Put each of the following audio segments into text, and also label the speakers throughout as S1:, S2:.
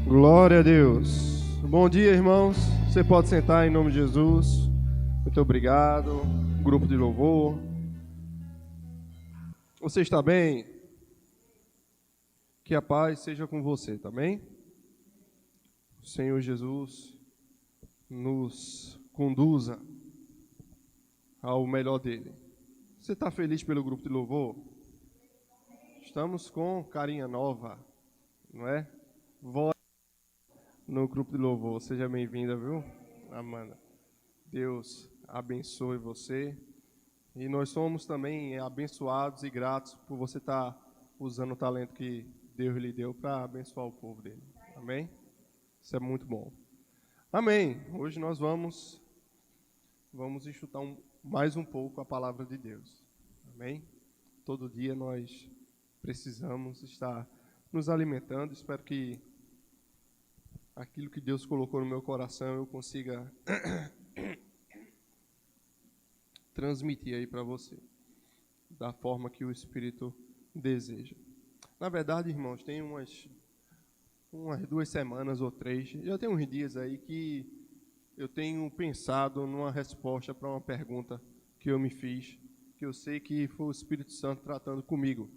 S1: Glória a Deus. Bom dia, irmãos. Você pode sentar em nome de Jesus. Muito obrigado. Grupo de louvor. Você está bem? Que a paz seja com você, tá bem? O Senhor Jesus nos conduza ao melhor dele. Você está feliz pelo grupo de louvor? Estamos com carinha nova, não é? Voz no grupo de louvor. Seja bem-vinda, viu, Amanda? Deus abençoe você. E nós somos também abençoados e gratos por você estar usando o talento que Deus lhe deu para abençoar o povo dele. Amém? Isso é muito bom. Amém. Hoje nós vamos enxutar mais um pouco a palavra de Deus. Amém? Todo dia nós precisamos estar nos alimentando. Espero que aquilo que Deus colocou no meu coração eu consiga transmitir aí para você, da forma que o Espírito deseja. Na verdade, irmãos, tem umas 2 semanas ou 3, já tem uns dias aí que eu tenho pensado numa resposta para uma pergunta que eu me fiz, que eu sei que foi o Espírito Santo tratando comigo.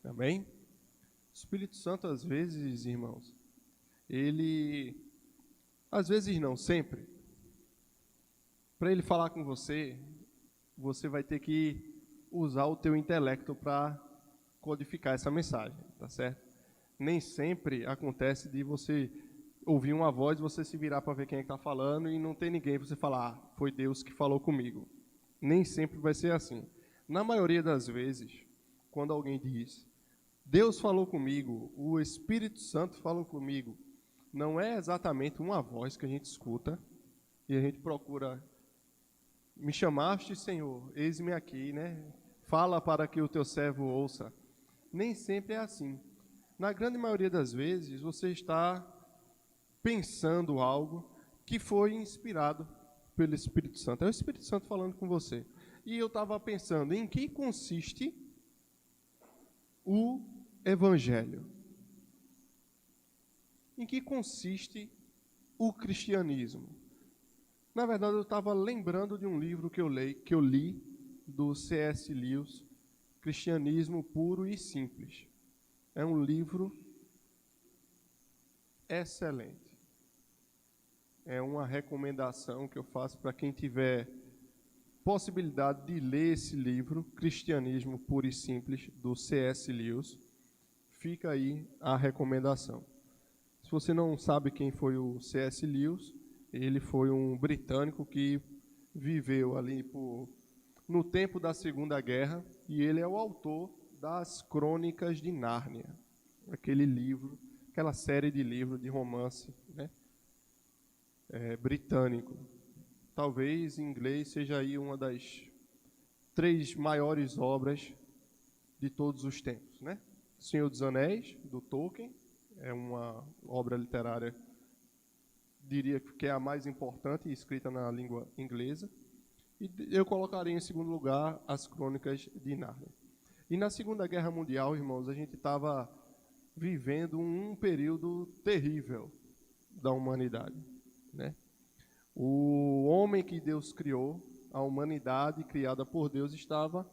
S1: Amém? O Espírito Santo, às vezes, irmãos, às vezes não, sempre, para ele falar com você, você vai ter que usar o teu intelecto para codificar essa mensagem, tá certo? Nem sempre acontece de você ouvir uma voz, você se virar para ver quem é que está falando e não tem ninguém, você falar, foi Deus que falou comigo. Nem sempre vai ser assim. Na maioria das vezes, quando alguém diz, Deus falou comigo, o Espírito Santo falou comigo, não é exatamente uma voz que a gente escuta e a gente procura, me chamaste, Senhor, eis-me aqui, né? Fala para que o teu servo ouça. Nem sempre é assim. Na grande maioria das vezes, você está pensando algo que foi inspirado pelo Espírito Santo. É o Espírito Santo falando com você. E eu estava pensando, em que consiste o Evangelho? Em que consiste o cristianismo? Na verdade, eu estava lembrando de um livro que eu li do C.S. Lewis, Cristianismo Puro e Simples. É um livro excelente. É uma recomendação que eu faço para quem tiver possibilidade de ler esse livro, Cristianismo Puro e Simples, do C.S. Lewis. Fica aí a recomendação. Se você não sabe quem foi o C.S. Lewis, ele foi um britânico que viveu ali no tempo da Segunda Guerra e ele é o autor das Crônicas de Nárnia, aquele livro, aquela série de livros de romance, né? Britânico. Talvez em inglês seja aí uma das 3 maiores obras de todos os tempos, né? Senhor dos Anéis, do Tolkien, é uma obra literária, diria que é a mais importante, escrita na língua inglesa. E eu colocaria em segundo lugar as Crônicas de Nárnia. E na Segunda Guerra Mundial, irmãos, a gente estava vivendo um período terrível da humanidade, né? O homem que Deus criou, a humanidade criada por Deus, estava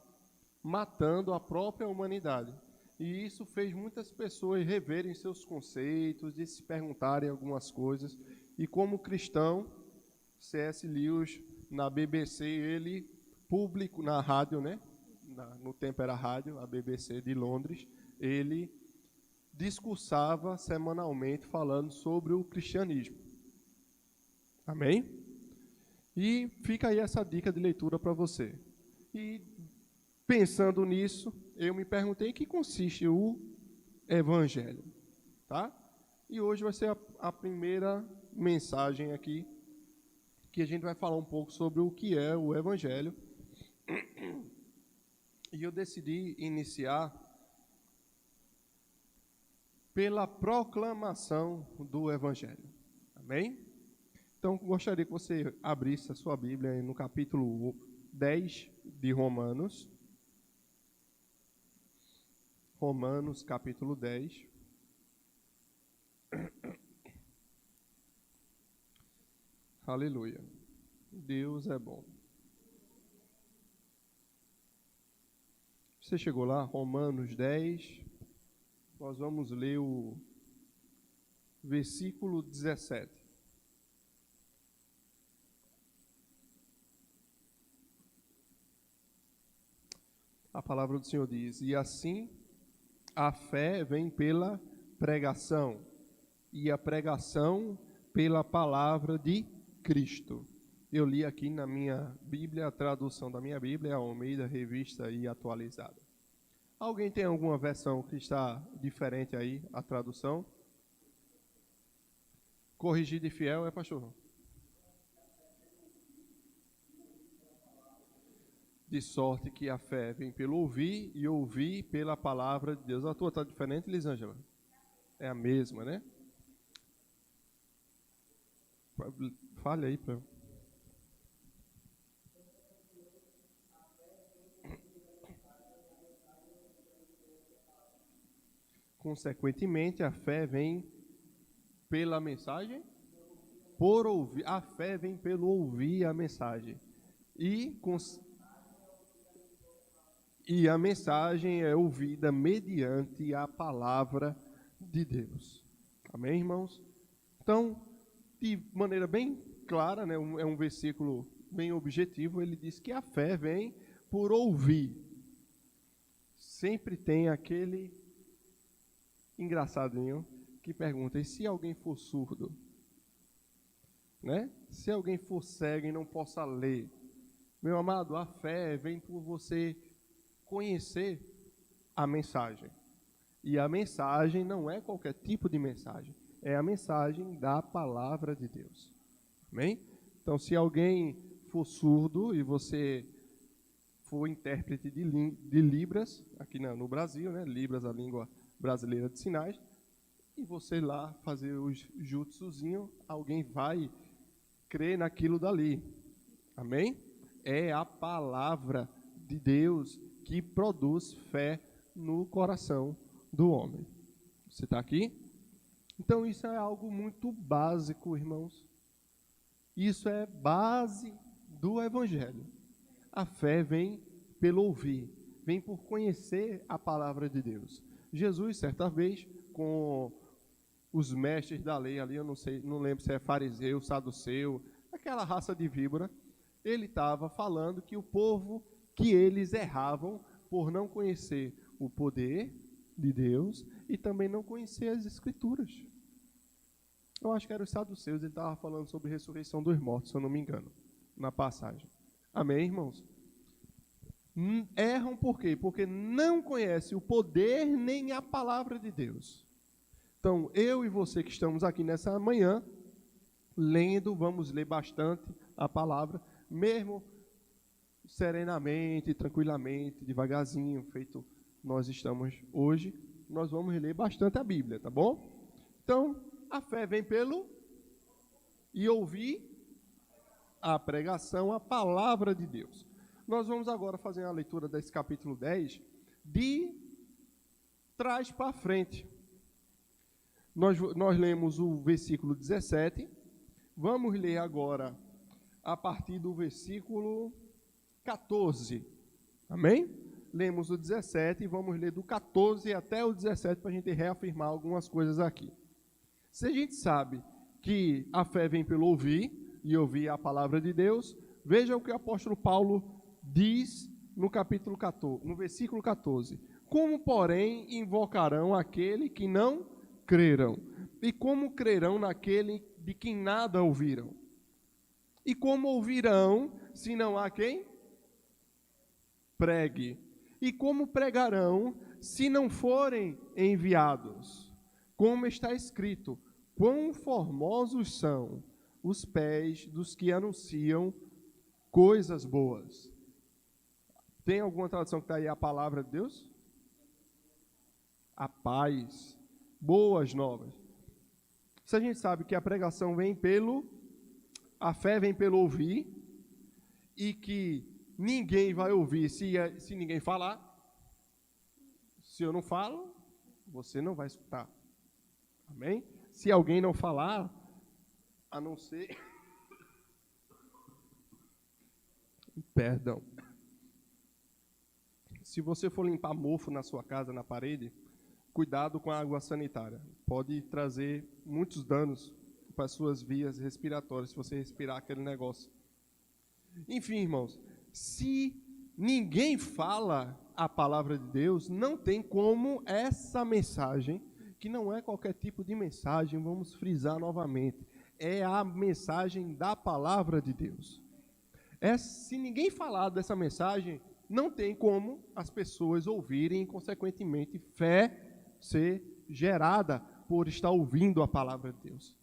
S1: matando a própria humanidade. E isso fez muitas pessoas reverem seus conceitos e se perguntarem algumas coisas. E como cristão, C.S. Lewis, na BBC, ele publicou, na rádio, né? No tempo era rádio, a BBC de Londres, ele discursava semanalmente falando sobre o cristianismo. Amém? E fica aí essa dica de leitura para você. E pensando nisso, eu me perguntei em que consiste o Evangelho, tá? E hoje vai ser a primeira mensagem aqui, que a gente vai falar um pouco sobre o que é o Evangelho. E eu decidi iniciar pela proclamação do Evangelho. Amém? Então, gostaria que você abrisse a sua Bíblia no capítulo 10 de Romanos. Romanos, capítulo 10. Aleluia. Deus é bom. Você chegou lá? Romanos 10. Nós vamos ler o versículo 17. A palavra do Senhor diz: e assim a fé vem pela pregação, e a pregação pela palavra de Cristo. Eu li aqui na minha Bíblia, a tradução da minha Bíblia, a Almeida, revista e atualizada. Alguém tem alguma versão que está diferente aí, a tradução? Corrigido e fiel é, pastor? De sorte que a fé vem pelo ouvir e ouvir pela palavra de Deus. A tua está diferente, Lisângela? É a mesma, né? Fale aí para eu. Consequentemente, a fé vem pela mensagem, por ouvir. A fé vem pelo ouvir a mensagem. E a mensagem é ouvida mediante a palavra de Deus. Amém, irmãos? Então, de maneira bem clara, né, é um versículo bem objetivo, ele diz que a fé vem por ouvir. Sempre tem aquele engraçadinho que pergunta: e se alguém for surdo? Né? Se alguém for cego e não possa ler? Meu amado, a fé vem por você conhecer a mensagem. E a mensagem não é qualquer tipo de mensagem, é a mensagem da palavra de Deus. Amém? Então, se alguém for surdo e você for intérprete de Libras, aqui no Brasil, né? Libras, a língua brasileira de sinais, e você lá fazer o jutsuzinho, alguém vai crer naquilo dali. Amém? É a palavra de Deus que produz fé no coração do homem. Você está aqui? Então isso é algo muito básico, irmãos. Isso é base do Evangelho. A fé vem pelo ouvir, vem por conhecer a palavra de Deus. Jesus, certa vez, com os mestres da lei ali, eu não lembro se é fariseu, saduceu, aquela raça de víbora, ele estava falando que o povo, que eles erravam por não conhecer o poder de Deus e também não conhecer as Escrituras. Eu acho que era os saduceus, ele estava falando sobre a ressurreição dos mortos, se eu não me engano, na passagem. Amém, irmãos? Erram por quê? Porque não conhecem o poder nem a palavra de Deus. Então, eu e você que estamos aqui nessa manhã, lendo, vamos ler bastante a palavra, mesmo serenamente, tranquilamente, devagarzinho, feito nós estamos hoje, nós vamos ler bastante a Bíblia, tá bom? Então, a fé vem pelo e ouvir a pregação, a palavra de Deus. Nós vamos agora fazer a leitura desse capítulo 10, de trás para frente. Nós lemos o versículo 17, vamos ler agora a partir do versículo 14, amém? Lemos o 17 e vamos ler do 14 até o 17 para a gente reafirmar algumas coisas aqui. Se a gente sabe que a fé vem pelo ouvir, e ouvir a palavra de Deus, veja o que o apóstolo Paulo diz no capítulo 14, no versículo 14. Como, porém, invocarão aquele que não creram? E como crerão naquele de quem nada ouviram? E como ouvirão, se não há quem pregue? E como pregarão, se não forem enviados? Como está escrito: quão formosos são os pés dos que anunciam coisas boas. Tem alguma tradução que está aí a palavra de Deus? A paz, boas novas. Se a gente sabe que a pregação vem a fé vem pelo ouvir, e que ninguém vai ouvir se ninguém falar. Se eu não falo, você não vai escutar. Amém? Se alguém não falar, a não ser Perdão. Se você for limpar mofo na sua casa, na parede, cuidado com a água sanitária. Pode trazer muitos danos para as suas vias respiratórias, se você respirar aquele negócio. Enfim, irmãos, se ninguém fala a palavra de Deus, não tem como essa mensagem, que não é qualquer tipo de mensagem, vamos frisar novamente, é a mensagem da palavra de Deus. Se ninguém falar dessa mensagem, não tem como as pessoas ouvirem e, consequentemente, fé ser gerada por estar ouvindo a palavra de Deus.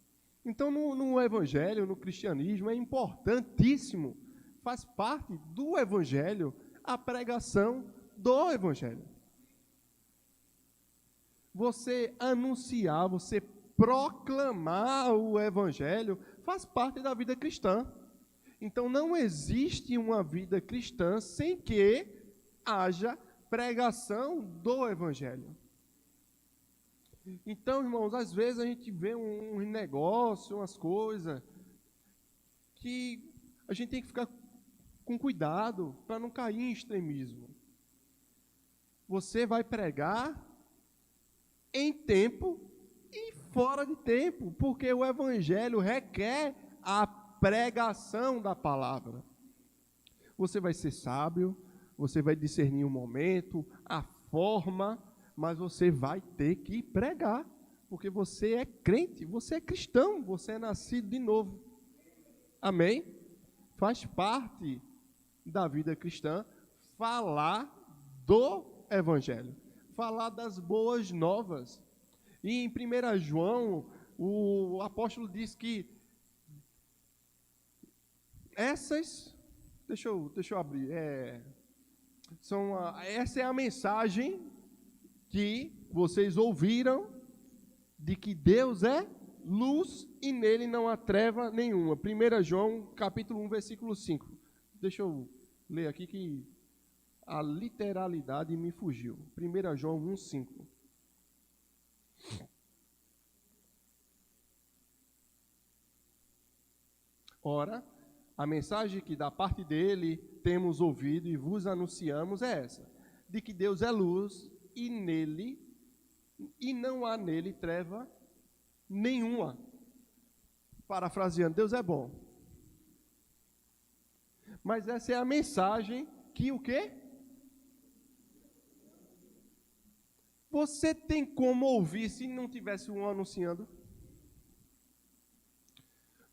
S1: Então, no evangelho, no cristianismo, é importantíssimo, faz parte do evangelho, a pregação do evangelho. Você anunciar, você proclamar o evangelho, faz parte da vida cristã. Então, não existe uma vida cristã sem que haja pregação do evangelho. Então, irmãos, às vezes a gente vê um negócio, umas coisas, que a gente tem que ficar com cuidado para não cair em extremismo. Você vai pregar em tempo e fora de tempo, porque o evangelho requer a pregação da palavra. Você vai ser sábio, você vai discernir o momento, a forma, mas você vai ter que pregar, porque você é crente, você é cristão, você é nascido de novo. Amém? Faz parte da vida cristã falar do evangelho, falar das boas novas. E em 1 João, o apóstolo diz que essas, deixa eu abrir, essa é a mensagem que vocês ouviram, de que Deus é luz e nele não há treva nenhuma. 1 João, capítulo 1, versículo 5. Deixa eu ler aqui que a literalidade me fugiu. 1 João 1, 5. Ora, a mensagem que da parte dele temos ouvido e vos anunciamos é essa, de que Deus é luz e não há nele treva nenhuma. Parafraseando, Deus é bom. Mas essa é a mensagem que o quê? Você tem como ouvir se não tivesse um anunciando?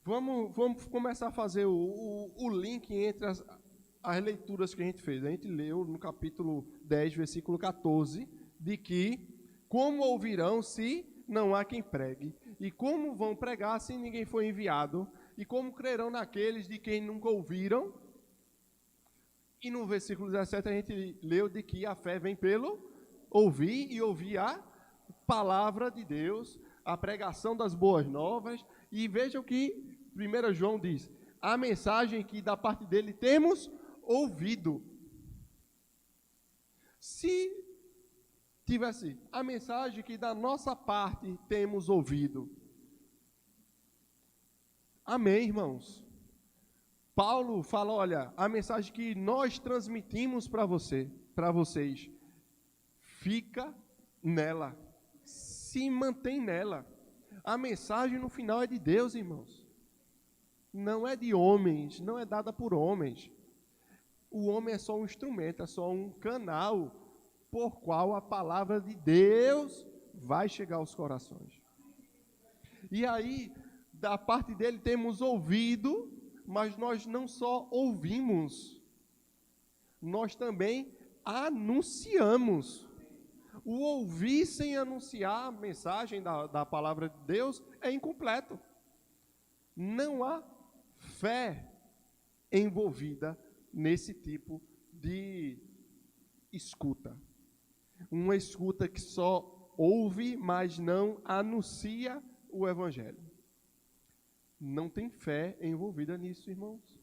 S1: Vamos começar a fazer o link entre as leituras que a gente fez. A gente leu no capítulo 10, versículo 14, de que como ouvirão se não há quem pregue? E como vão pregar se ninguém for enviado? E como crerão naqueles de quem nunca ouviram? E no versículo 17 a gente leu de que a fé vem pelo ouvir e ouvir a palavra de Deus, a pregação das boas novas. E vejam que 1 João diz, a mensagem que da parte dele temos ouvido. Se tivesse a mensagem que da nossa parte temos ouvido. Amém, irmãos? Paulo fala, olha, a mensagem que nós transmitimos para vocês, fica nela, se mantém nela. A mensagem no final é de Deus, irmãos. Não é de homens, não é dada por homens. O homem é só um instrumento, é só um canal por qual a palavra de Deus vai chegar aos corações. E aí, da parte dele temos ouvido, mas nós não só ouvimos, nós também anunciamos. O ouvir sem anunciar a mensagem da palavra de Deus é incompleto. Não há fé envolvida nesse tipo de escuta. Uma escuta que só ouve, mas não anuncia o evangelho. Não tem fé envolvida nisso, irmãos.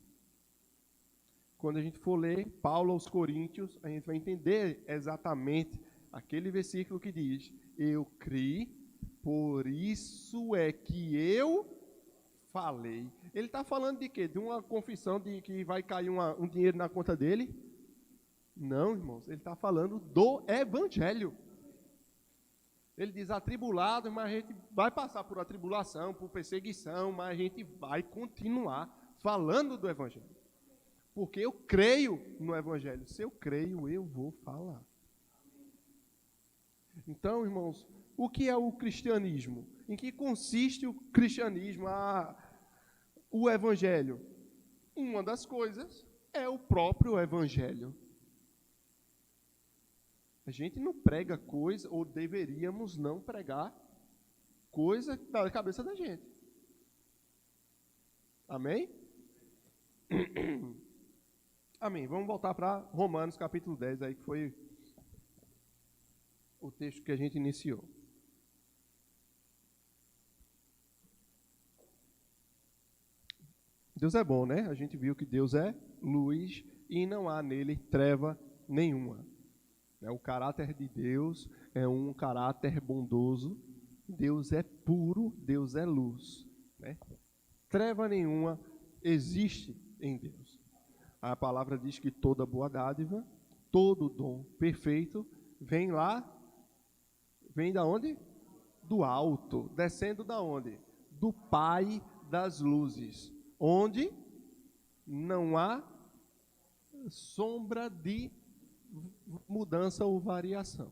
S1: Quando a gente for ler Paulo aos Coríntios, a gente vai entender exatamente aquele versículo que diz, eu criei, por isso é que eu falei. Ele está falando de quê? De uma confissão de que vai cair um dinheiro na conta dele? Não, irmãos, ele está falando do Evangelho. Ele diz atribulado, mas a gente vai passar por atribulação, por perseguição, mas a gente vai continuar falando do Evangelho. Porque eu creio no Evangelho. Se eu creio, eu vou falar. Então, irmãos, o que é o cristianismo? Em que consiste o cristianismo, o Evangelho? Uma das coisas é o próprio Evangelho. A gente não prega coisa, ou deveríamos não pregar coisa da cabeça da gente. Amém? Amém. Vamos voltar para Romanos capítulo 10, aí que foi o texto que a gente iniciou. Deus é bom, né? A gente viu que Deus é luz e não há nele treva nenhuma. O caráter de Deus é um caráter bondoso. Deus é puro, Deus é luz. Né? Treva nenhuma existe em Deus. A palavra diz que toda boa dádiva, todo dom perfeito, vem lá, vem da onde? Do alto. Descendo da onde? Do Pai das luzes. Onde não há sombra de mudança ou variação.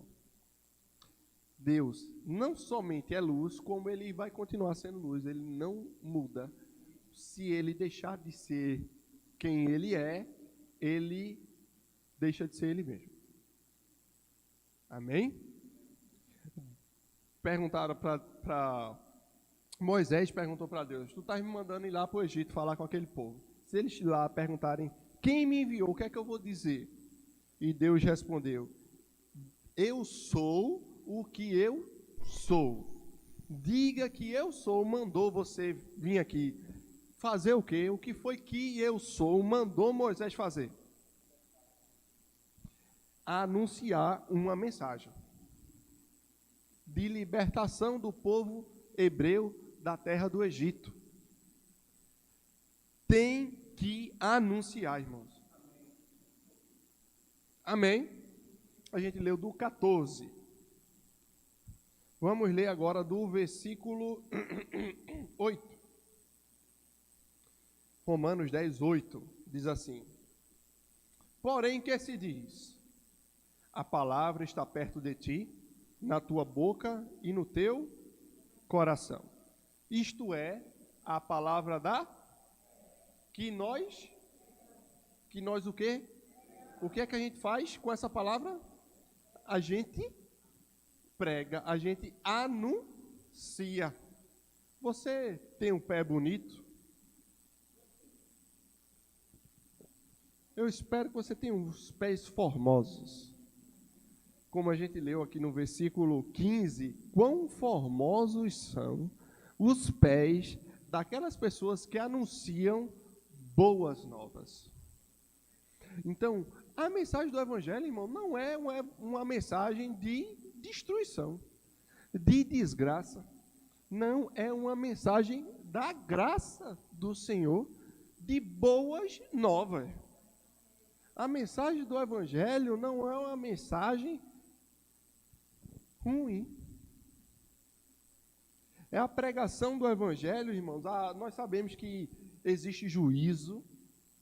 S1: Deus não somente é luz, como ele vai continuar sendo luz. Ele não muda. Se ele deixar de ser quem ele é, ele deixa de ser ele mesmo. Amém? Perguntaram para Moisés, perguntou para Deus: tu estás me mandando ir lá para o Egito falar com aquele povo. Se eles lá perguntarem quem me enviou, o que é que eu vou dizer? E Deus respondeu: eu sou o que eu sou. Diga que eu sou, mandou você vir aqui. Fazer o quê? O que foi que eu sou mandou Moisés fazer? Anunciar uma mensagem de libertação do povo hebreu da terra do Egito. Tem que anunciar, irmãos. Amém? A gente leu do 14. Vamos ler agora do versículo 8. Romanos 10, 8. Diz assim: porém, que se diz? A palavra está perto de ti, na tua boca e no teu coração. Isto é, a palavra que nós o quê? O que é que a gente faz com essa palavra? A gente prega, a gente anuncia. Você tem um pé bonito? Eu espero que você tenha uns pés formosos. Como a gente leu aqui no versículo 15, quão formosos são os pés daquelas pessoas que anunciam boas novas. Então, a mensagem do Evangelho, irmão, não é uma mensagem de destruição, de desgraça. Não, é uma mensagem da graça do Senhor, de boas novas. A mensagem do Evangelho não é uma mensagem ruim. É a pregação do Evangelho, irmãos. Nós sabemos que existe juízo,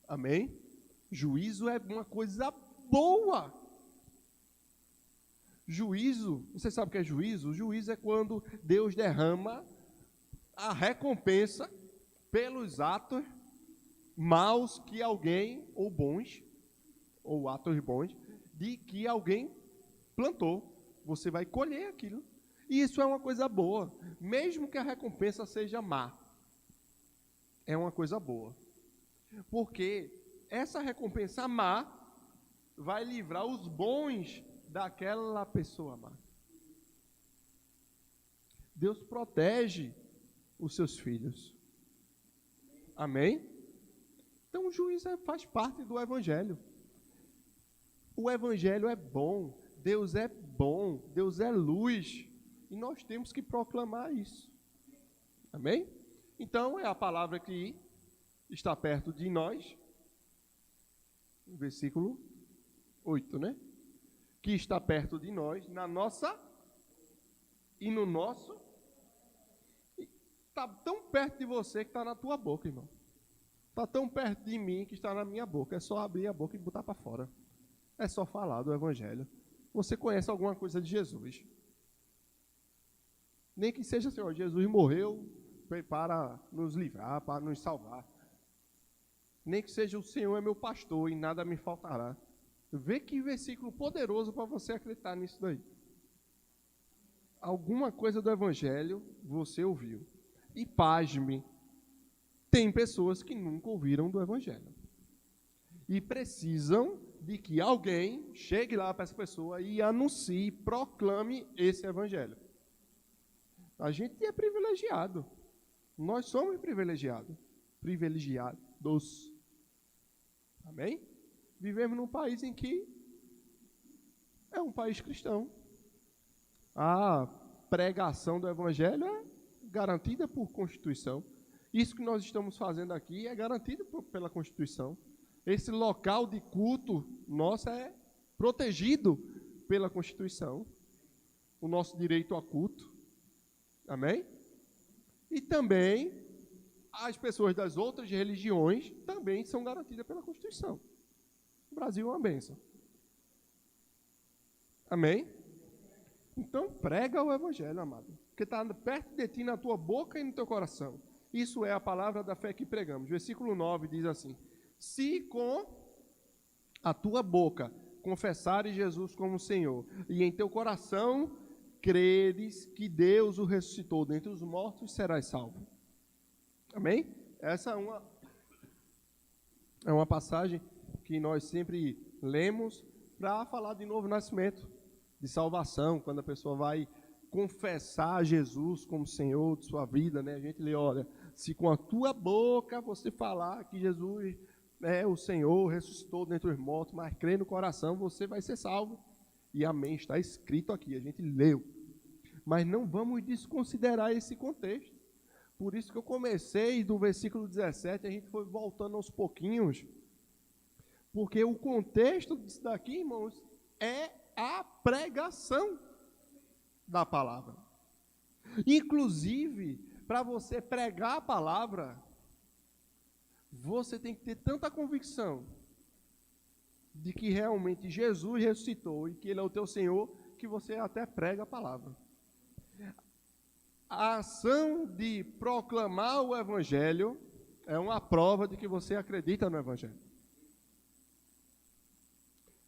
S1: amém? Juízo é uma coisa boa. Juízo, você sabe o que é juízo? Juízo é quando Deus derrama a recompensa pelos atos maus que alguém, ou bons, ou atos bons, de que alguém plantou. Você vai colher aquilo. E isso é uma coisa boa, mesmo que a recompensa seja má. É uma coisa boa. Porque essa recompensa má vai livrar os bons daquela pessoa má. Deus protege os seus filhos. Amém? Então o juízo faz parte do Evangelho. O Evangelho é bom, Deus é bom, Deus é luz. E nós temos que proclamar isso. Amém? Então, é a palavra que está perto de nós, versículo 8, né? Que está perto de nós, na nossa e no nosso. Está tão perto de você que está na tua boca, irmão. Está tão perto de mim que está na minha boca. É só abrir a boca e botar para fora. É só falar do Evangelho. Você conhece alguma coisa de Jesus? Nem que seja assim, ó, Jesus morreu para nos livrar, para nos salvar. Nem que seja o Senhor é meu pastor e nada me faltará. Vê que versículo poderoso para você acreditar nisso daí. Alguma coisa do Evangelho você ouviu. E pasme, tem pessoas que nunca ouviram do Evangelho. E precisam de que alguém chegue lá para essa pessoa e anuncie, proclame esse Evangelho. A gente é privilegiado. Nós somos privilegiados. Privilegiados. Amém? Vivemos num país em que é um país cristão. A pregação do Evangelho é garantida por Constituição. Isso que nós estamos fazendo aqui é garantido pela Constituição. Esse local de culto nosso é protegido pela Constituição. O nosso direito a culto. Amém? E também as pessoas das outras religiões também são garantidas pela Constituição. O Brasil é uma bênção. Amém? Então prega o Evangelho, amado. Porque está perto de ti, na tua boca e no teu coração. Isso é a palavra da fé que pregamos. Versículo 9 diz assim: se com a tua boca confessares Jesus como Senhor, e em teu coração creres que Deus o ressuscitou dentre os mortos, serás salvo. Amém? Essa é uma passagem que nós sempre lemos para falar de novo nascimento, de salvação, quando a pessoa vai confessar Jesus como Senhor de sua vida, né? A gente lê, olha, se com a tua boca você falar que Jesus é o Senhor, ressuscitou dentre os mortos, mas crer no coração, você vai ser salvo. E amém, está escrito aqui, a gente leu. Mas não vamos desconsiderar esse contexto. Por isso que eu comecei do versículo 17, a gente foi voltando aos pouquinhos. Porque o contexto disso daqui, irmãos, é a pregação da palavra. Inclusive, para você pregar a palavra, você tem que ter tanta convicção de que realmente Jesus ressuscitou e que Ele é o teu Senhor, que você até prega a palavra. A ação de proclamar o Evangelho é uma prova de que você acredita no Evangelho.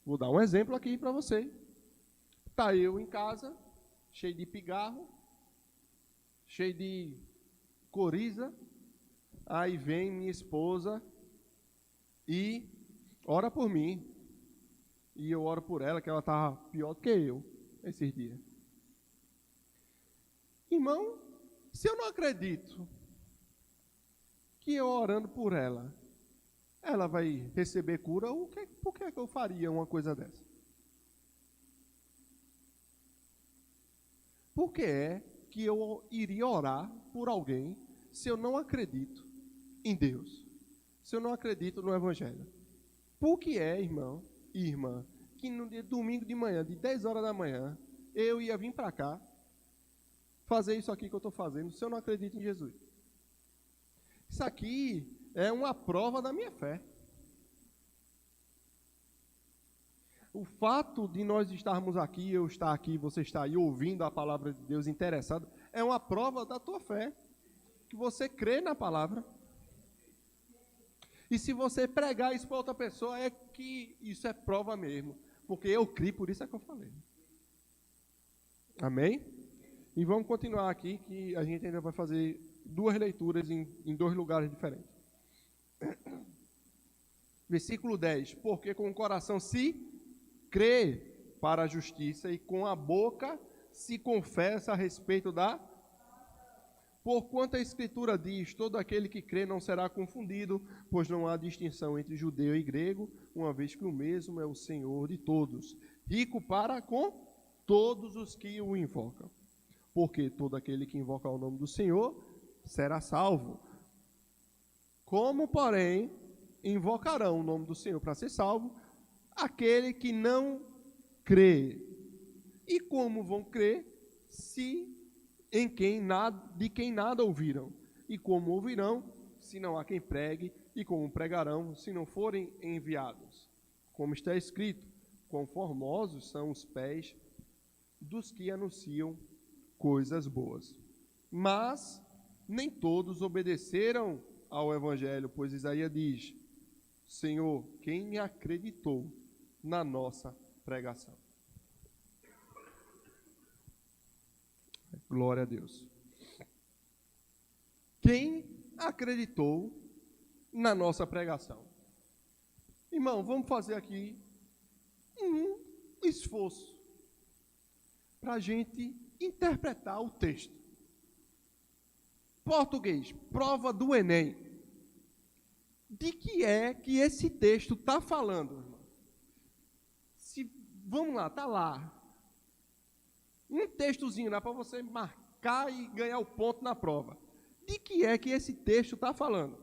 S1: Vou dar um exemplo aqui para você. Está eu em casa, cheio de pigarro, cheio de coriza. Aí vem minha esposa e ora por mim. E eu oro por ela, que ela estava pior do que eu esses dias. Irmão, se eu não acredito que eu orando por ela, ela vai receber cura, por que eu faria uma coisa dessa? Por que é que eu iria orar por alguém se eu não acredito em Deus? Se eu não acredito no Evangelho? Por que é, irmão e irmã, que no dia domingo de manhã, de 10 horas da manhã, eu ia vir para cá, fazer isso aqui que eu estou fazendo, se eu não acredito em Jesus? Isso aqui é uma prova da minha fé. O fato de nós estarmos aqui, eu estar aqui, você estar aí ouvindo a palavra de Deus interessado, é uma prova da tua fé, que você crê na palavra. E se você pregar isso para outra pessoa, é que isso é prova mesmo, porque eu criei, por isso é que eu falei. Amém? E vamos continuar aqui, que a gente ainda vai fazer duas leituras em dois lugares diferentes. Versículo 10. Porque com o coração se crê para a justiça e com a boca se confessa a respeito da... Porquanto a Escritura diz, todo aquele que crê não será confundido, pois não há distinção entre judeu e grego, uma vez que o mesmo é o Senhor de todos, rico para com todos os que o invocam. Porque todo aquele que invoca o nome do Senhor será salvo. Como, porém, invocarão o nome do Senhor para ser salvo aquele que não crê? E como vão crer de quem nada ouviram? E como ouvirão, se não há quem pregue? E como pregarão, se não forem enviados? Como está escrito, quão formosos são os pés dos que anunciam coisas boas. Mas nem todos obedeceram ao Evangelho, pois Isaías diz: Senhor, quem acreditou na nossa pregação? Glória a Deus. Quem acreditou na nossa pregação? Irmão, vamos fazer aqui um esforço para a gente interpretar o texto. Português, prova do Enem. De que é que esse texto está falando, irmão? Vamos lá, está lá. Um textozinho lá para você marcar e ganhar o ponto na prova. De que é que esse texto está falando?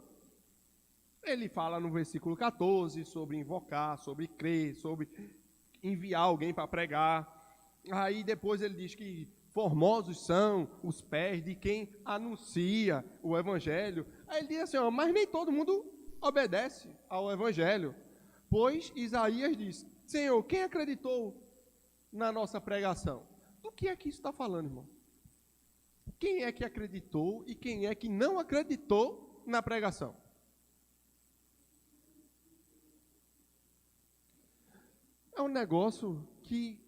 S1: Ele fala no versículo 14 sobre invocar, sobre crer, sobre enviar alguém para pregar. Aí depois ele diz que formosos são os pés de quem anuncia o Evangelho. Aí ele diz assim, ó, mas nem todo mundo obedece ao Evangelho. Pois Isaías diz, Senhor, quem acreditou na nossa pregação? Do que é que isso está falando, irmão? Quem é que acreditou e quem é que não acreditou na pregação? É um negócio que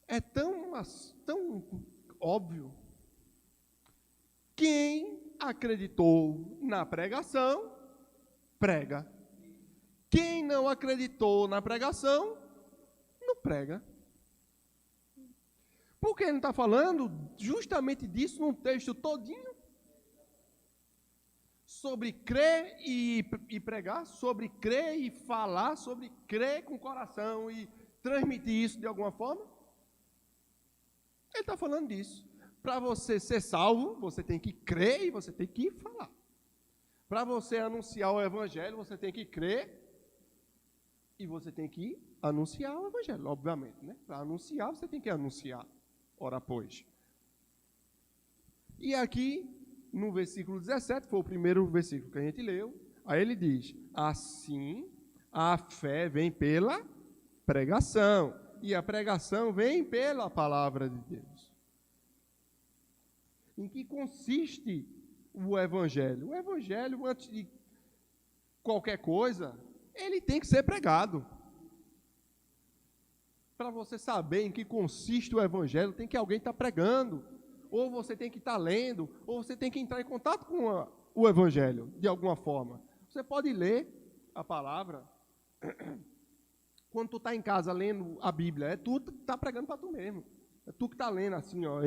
S1: é tão óbvio. Quem acreditou na pregação, prega. Quem não acreditou na pregação, não prega. Por que ele não está falando justamente disso num texto todinho? Sobre crer e pregar, sobre crer e falar, sobre crer com o coração e transmitir isso de alguma forma? Ele está falando disso. Para você ser salvo, você tem que crer e você tem que falar. Para você anunciar o Evangelho, você tem que crer e você tem que anunciar o Evangelho, obviamente, né? Para anunciar, você tem que anunciar. Ora, pois. E aqui, no versículo 17, foi o primeiro versículo que a gente leu, aí ele diz, assim, a fé vem pela pregação, e a pregação vem pela palavra de Deus. Em que consiste o Evangelho? O Evangelho, antes de qualquer coisa, ele tem que ser pregado. Para você saber em que consiste o Evangelho, tem que alguém estar pregando, ou você tem que estar lendo, ou você tem que entrar em contato com o Evangelho, de alguma forma. Você pode ler a palavra, quando tu está em casa lendo a Bíblia, é tu que está pregando para tu mesmo. É tu que está lendo assim, ó,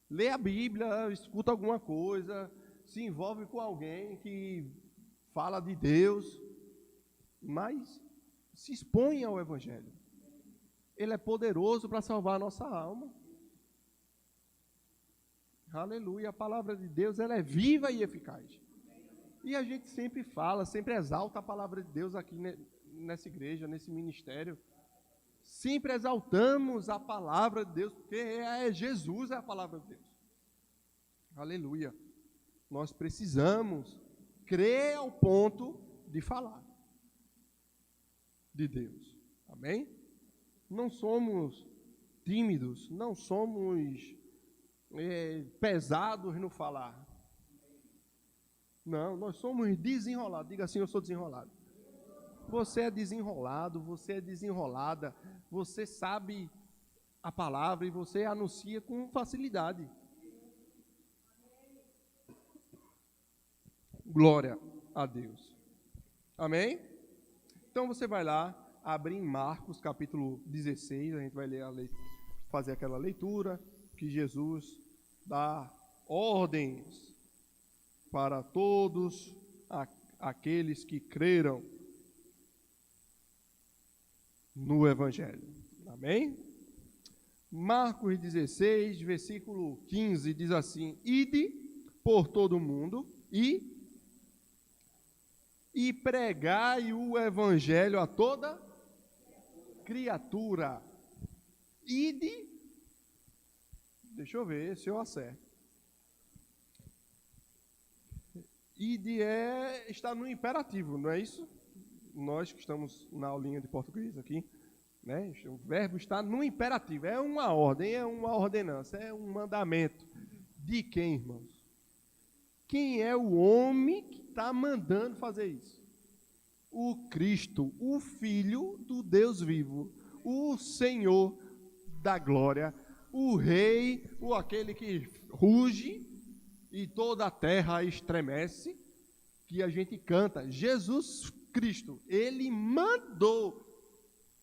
S1: lê a Bíblia, escuta alguma coisa, se envolve com alguém que fala de Deus, mas se expõe ao Evangelho. Ele é poderoso para salvar a nossa alma. Aleluia, a palavra de Deus, ela é viva e eficaz. E a gente sempre fala, sempre exalta a palavra de Deus aqui nessa igreja, nesse ministério. Sempre exaltamos a palavra de Deus, porque Jesus é a palavra de Deus. Aleluia. Nós precisamos crer ao ponto de falar de Deus. Amém? Não somos tímidos, não somos pesados no falar. Não, nós somos desenrolados. Diga assim, eu sou desenrolado. Você é desenrolado, você é desenrolada, você sabe a palavra e você anuncia com facilidade. Glória a Deus. Amém? Então você vai lá, abrir em Marcos capítulo 16, a gente vai ler fazer aquela leitura que Jesus dá ordens para todos aqueles que creram no Evangelho. Amém? Marcos 16, versículo 15, diz assim: ide por todo o mundo e pregai o evangelho a toda criatura. Ide, deixa eu ver se eu acerto. Ide está no imperativo, não é isso? Nós que estamos na aulinha de português aqui, né? O verbo está no imperativo, é uma ordem, é uma ordenança, é um mandamento. De quem, irmãos? Quem é o homem que está mandando fazer isso? O Cristo, o Filho do Deus vivo, o Senhor da glória, o Rei, aquele que ruge e toda a terra estremece, que a gente canta. Jesus Cristo, ele mandou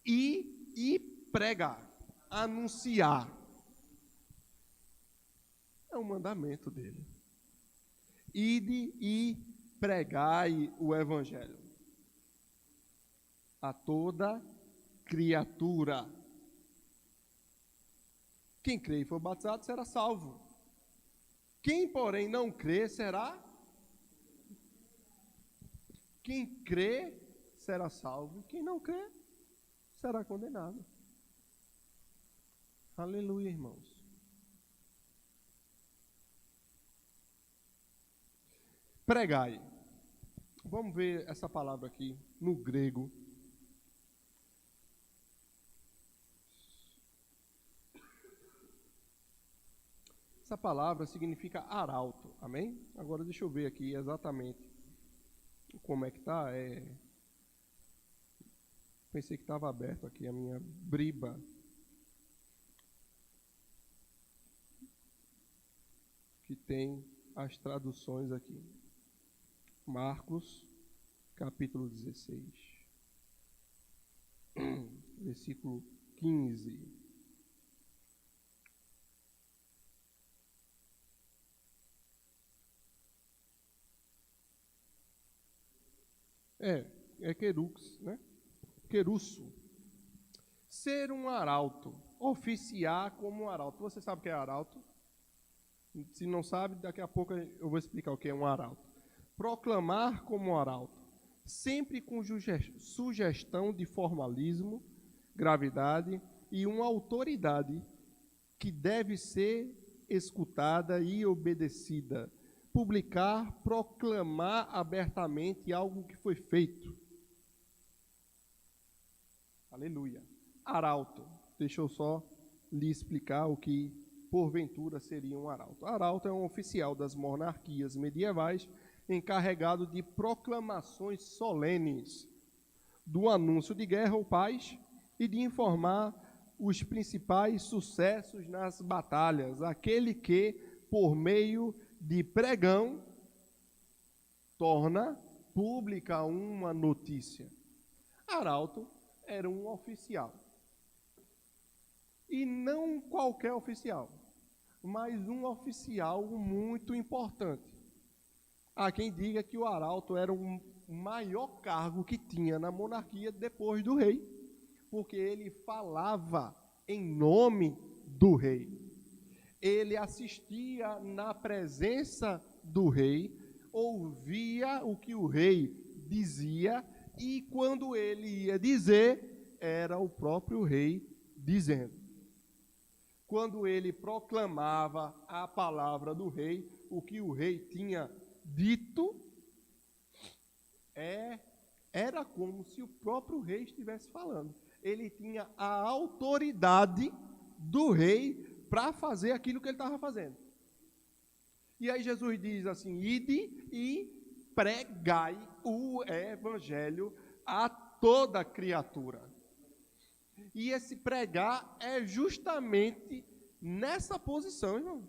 S1: ir e pregar, anunciar. É um mandamento dele. Ide e pregai o evangelho a toda criatura. Quem crê e for batizado será salvo. Quem, porém, não crê será... Quem crê será salvo. Quem não crê será condenado. Aleluia, irmãos. Pregai. Vamos ver essa palavra aqui no grego. Essa palavra significa arauto, amém? Agora deixa eu ver aqui exatamente como é que está. Pensei que estava aberto aqui a minha briba. Que tem as traduções aqui. Marcos, capítulo 16, versículo 15. É querux, né? Querusso. Ser um arauto, oficiar como um arauto. Você sabe o que é arauto? Se não sabe, daqui a pouco eu vou explicar o que é um arauto. Proclamar como um arauto, sempre com sugestão de formalismo, gravidade e uma autoridade que deve ser escutada e obedecida. Publicar, proclamar abertamente algo que foi feito. Aleluia. Arauto. Deixa eu só lhe explicar o que porventura seria um arauto. Arauto é um oficial das monarquias medievais encarregado de proclamações solenes, do anúncio de guerra ou paz e de informar os principais sucessos nas batalhas. Aquele que, por meio de pregão, torna pública uma notícia. Arauto era um oficial. E não qualquer oficial, mas um oficial muito importante. Há quem diga que o arauto era o maior cargo que tinha na monarquia depois do rei, porque ele falava em nome do rei. Ele assistia na presença do rei, ouvia o que o rei dizia, e quando ele ia dizer, era o próprio rei dizendo. Quando ele proclamava a palavra do rei, o que o rei tinha dito, era como se o próprio rei estivesse falando. Ele tinha a autoridade do rei para fazer aquilo que ele estava fazendo. E aí Jesus diz assim: ide e pregai o evangelho a toda criatura. E esse pregar é justamente nessa posição, irmão,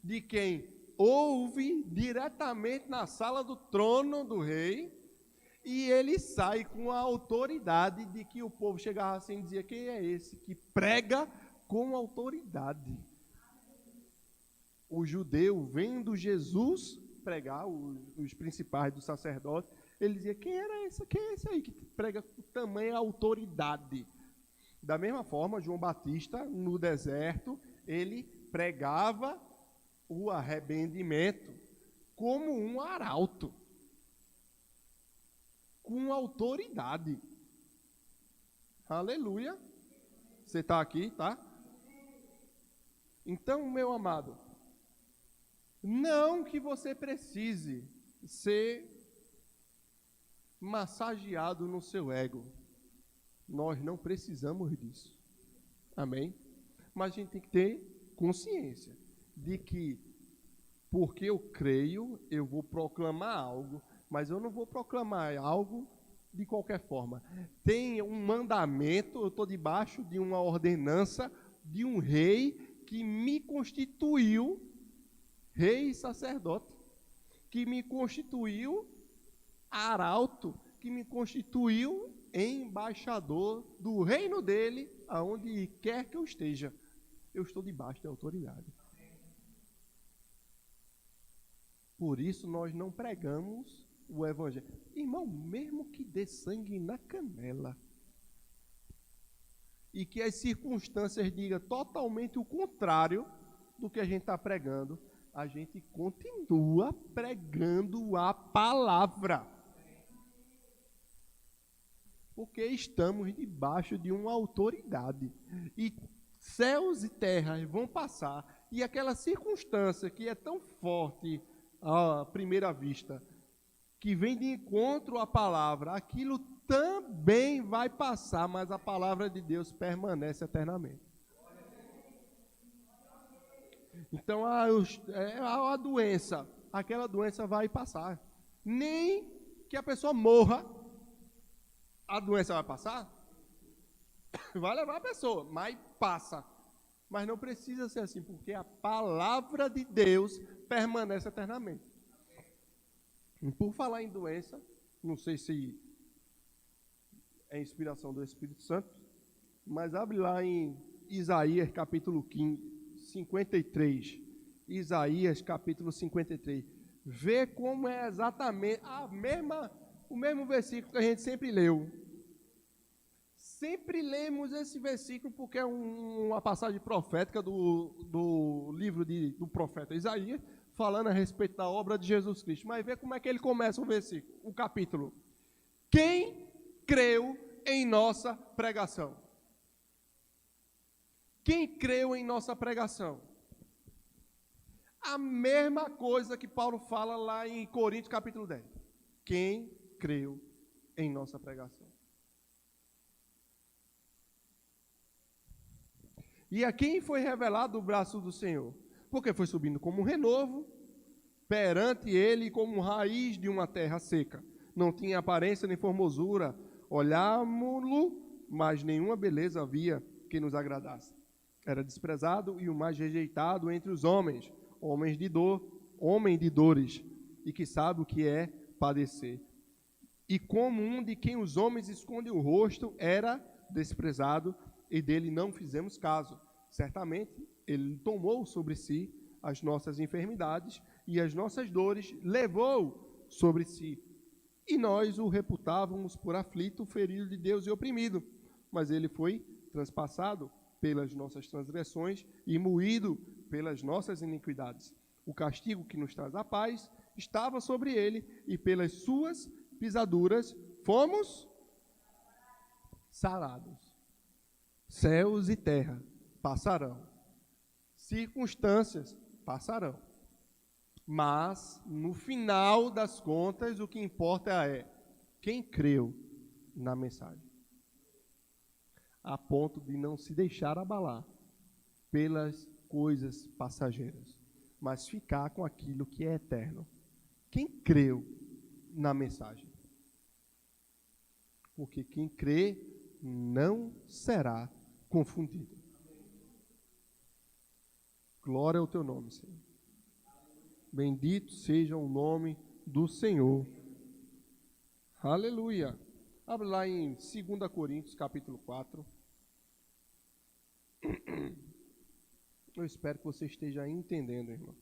S1: de quem ouve diretamente na sala do trono do rei, e ele sai com a autoridade de que o povo chegava assim e dizia: quem é esse que prega com autoridade? O judeu, vendo Jesus pregar, os principais dos sacerdotes, ele dizia: quem era esse? Quem é esse aí que prega com tamanha autoridade? Da mesma forma, João Batista, no deserto, ele pregava o arrependimento como um arauto, com autoridade. Aleluia. Você está aqui, tá? Então, meu amado, não que você precise ser massageado no seu ego. Nós não precisamos disso. Amém? Mas a gente tem que ter consciência de que, porque eu creio, eu vou proclamar algo, mas eu não vou proclamar algo de qualquer forma. Tem um mandamento, eu estou debaixo de uma ordenança de um rei que me constituiu rei e sacerdote, que me constituiu arauto, que me constituiu embaixador do reino dele, aonde quer que eu esteja. Eu estou debaixo de autoridade. Por isso nós não pregamos o evangelho. Irmão, mesmo que dê sangue na canela e que as circunstâncias digam totalmente o contrário do que a gente está pregando, a gente continua pregando a palavra. Porque estamos debaixo de uma autoridade. E céus e terras vão passar. E aquela circunstância que é tão forte à primeira vista, que vem de encontro à palavra, aquilo também vai passar, mas a palavra de Deus permanece eternamente. Então, a doença, aquela doença vai passar. Nem que a pessoa morra, a doença vai passar? Vai levar a pessoa, mas passa. Mas não precisa ser assim, porque a palavra de Deus permanece eternamente. E por falar em doença, não sei se é inspiração do Espírito Santo, mas abre lá em Isaías capítulo 53. Isaías capítulo 53. Vê como é exatamente o mesmo versículo que a gente sempre leu. Sempre lemos esse versículo porque é uma passagem profética do livro do profeta Isaías, falando a respeito da obra de Jesus Cristo. Mas vê como é que ele começa o versículo, o capítulo. Quem creu em nossa pregação? Quem creu em nossa pregação? A mesma coisa que Paulo fala lá em Coríntios capítulo 10. Quem creu em nossa pregação? E a quem foi revelado o braço do Senhor? Porque foi subindo como um renovo, perante ele como raiz de uma terra seca. Não tinha aparência nem formosura. Olhámo-lo, mas nenhuma beleza havia que nos agradasse. Era desprezado e o mais rejeitado entre os homens, homem de dores, e que sabe o que é padecer. E como um de quem os homens escondem o rosto, era desprezado, e dele não fizemos caso. Certamente, ele tomou sobre si as nossas enfermidades e as nossas dores levou sobre si. E nós o reputávamos por aflito, ferido de Deus e oprimido. Mas ele foi transpassado pelas nossas transgressões e moído pelas nossas iniquidades. O castigo que nos traz a paz estava sobre ele, e pelas suas pisaduras fomos sarados. Céus e terra passarão, circunstâncias passarão, mas no final das contas o que importa é quem creu na mensagem, a ponto de não se deixar abalar pelas coisas passageiras, mas ficar com aquilo que é eterno. Quem creu na mensagem? Porque quem crê não será confundido. Glória ao teu nome, Senhor. Bendito seja o nome do Senhor. Aleluia. Abre lá em 2 Coríntios, capítulo 4. Eu espero que você esteja entendendo, irmão.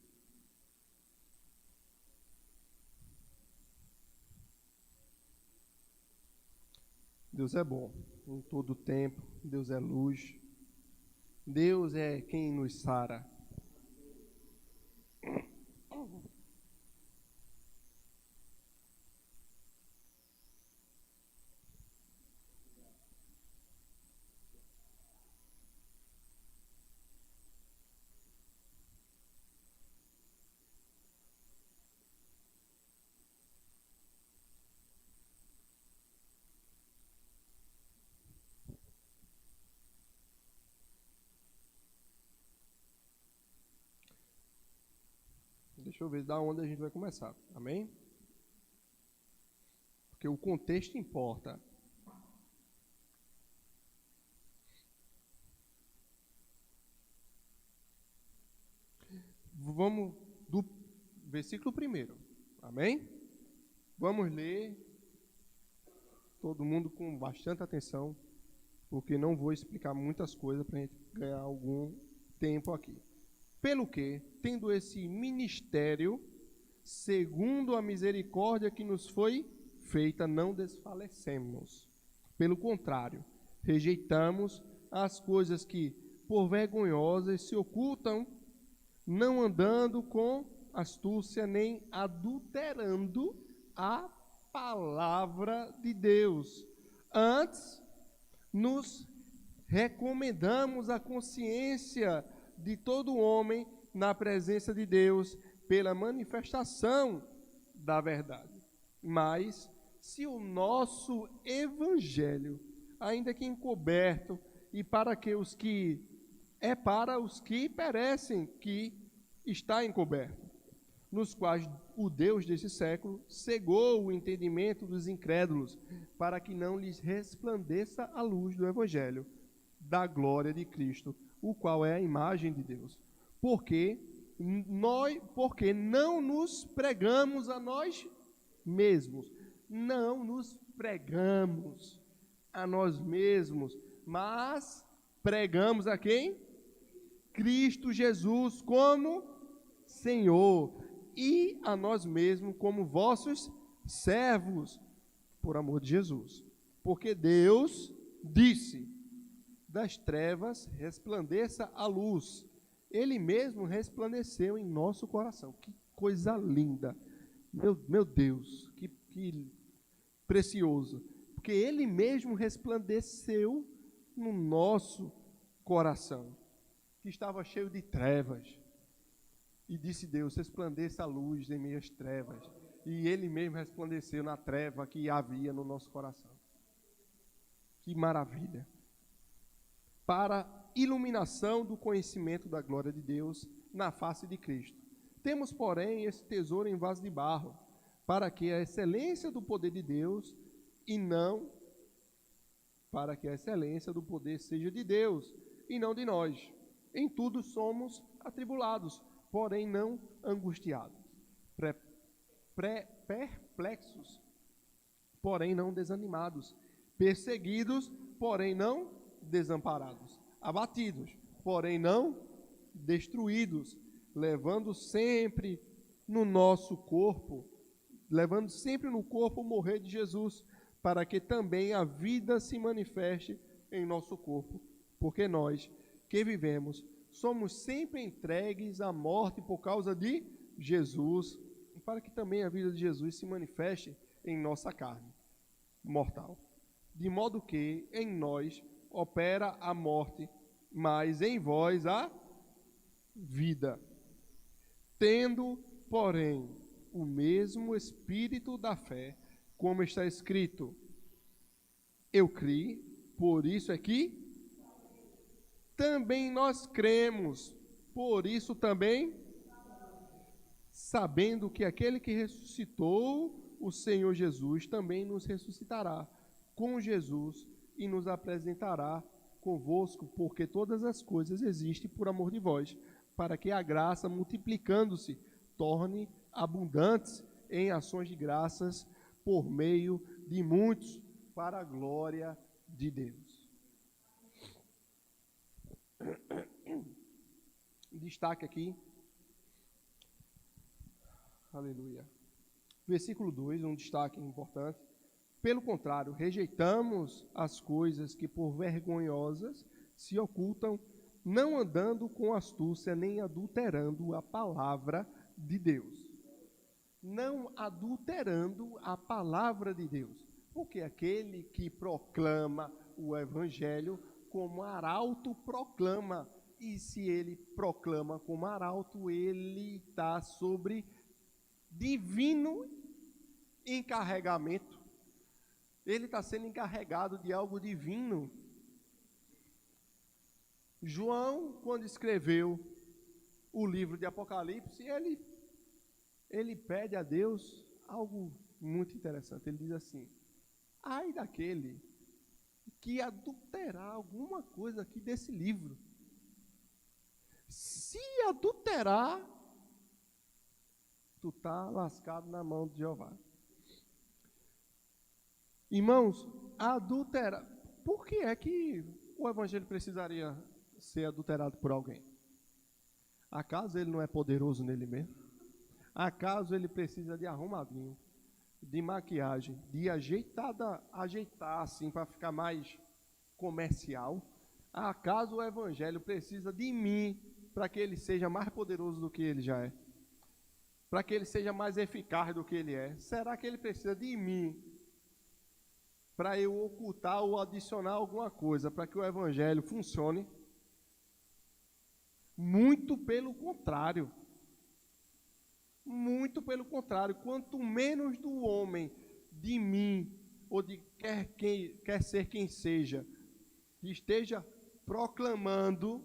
S1: Deus é bom. em todo tempo. Deus é luz. Deus é quem nos sara. Deixa eu ver da onde a gente vai começar. Amém? Porque o contexto importa. Vamos do versículo 1. Amém? Vamos ler, todo mundo com bastante atenção, porque não vou explicar muitas coisas para a gente ganhar algum tempo aqui. Pelo que, tendo esse ministério, segundo a misericórdia que nos foi feita, não desfalecemos. Pelo contrário, rejeitamos as coisas que, por vergonhosas, se ocultam, não andando com astúcia nem adulterando a palavra de Deus. Antes, nos recomendamos a consciência de todo homem na presença de Deus pela manifestação da verdade. Mas, se o nosso evangelho, ainda que encoberto, e para os que perecem que está encoberto, nos quais o Deus desse século cegou o entendimento dos incrédulos, para que não lhes resplandeça a luz do evangelho da glória de Cristo, o qual é a imagem de Deus. Porque não nos pregamos a nós mesmos, não nos pregamos a nós mesmos, mas pregamos a quem? Cristo Jesus como Senhor, e a nós mesmos como vossos servos, por amor de Jesus. Porque Deus disse: das trevas resplandeça a luz. Ele mesmo resplandeceu em nosso coração. Que coisa linda. Meu Deus, que precioso. Porque Ele mesmo resplandeceu no nosso coração, que estava cheio de trevas. E disse Deus: resplandeça a luz em meio às trevas. E Ele mesmo resplandeceu na treva que havia no nosso coração. Que maravilha. Para iluminação do conhecimento da glória de Deus na face de Cristo. Temos, porém, esse tesouro em vaso de barro, para que a excelência do poder de Deus para que a excelência do poder seja de Deus e não de nós. Em tudo somos atribulados, porém não angustiados, perplexos, porém não desanimados, perseguidos, porém não desamparados, abatidos, porém não destruídos, levando sempre no corpo o morrer de Jesus, para que também a vida se manifeste em nosso corpo, porque nós que vivemos somos sempre entregues à morte por causa de Jesus, para que também a vida de Jesus se manifeste em nossa carne mortal, de modo que em nós opera a morte, mas em vós a vida. Tendo, porém, o mesmo espírito da fé, como está escrito: eu criei, por isso é que também nós cremos, por isso também, sabendo que aquele que ressuscitou o Senhor Jesus também nos ressuscitará com Jesus e nos apresentará convosco, porque todas as coisas existem por amor de vós, para que a graça, multiplicando-se, torne abundantes em ações de graças por meio de muitos, para a glória de Deus. Destaque aqui, aleluia. Versículo 2, um destaque importante. Pelo contrário, rejeitamos as coisas que por vergonhosas se ocultam, não andando com astúcia nem adulterando a palavra de Deus. Não adulterando a palavra de Deus. Porque aquele que proclama o evangelho como arauto proclama. E se ele proclama como arauto, ele está sobre divino encarregamento. Ele está sendo encarregado de algo divino. João, quando escreveu o livro de Apocalipse, ele pede a Deus algo muito interessante. Ele diz assim: ai daquele que adulterar alguma coisa aqui desse livro. Se adulterar, tu está lascado na mão de Jeová. Irmãos, adulterar. Por que é que o evangelho precisaria ser adulterado por alguém? Acaso ele não é poderoso nele mesmo? Acaso ele precisa de arrumadinho, de maquiagem, de ajeitar assim para ficar mais comercial? Acaso o evangelho precisa de mim para que ele seja mais poderoso do que ele já é? Para que ele seja mais eficaz do que ele é? Será que ele precisa de mim para eu ocultar ou adicionar alguma coisa para que o evangelho funcione? Muito pelo contrário. Muito pelo contrário. Quanto menos do homem, de mim, ou de quer ser quem seja, que esteja proclamando,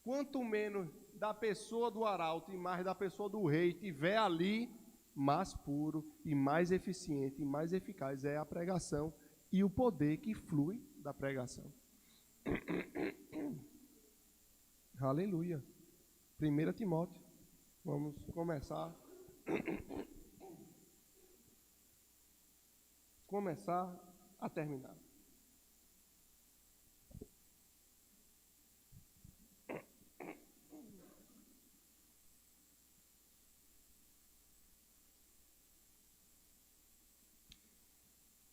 S1: quanto menos da pessoa do arauto e mais da pessoa do rei tiver ali, mais puro e mais eficiente e mais eficaz é a pregação e o poder que flui da pregação. Aleluia. 1 Timóteo. Vamos começar a terminar.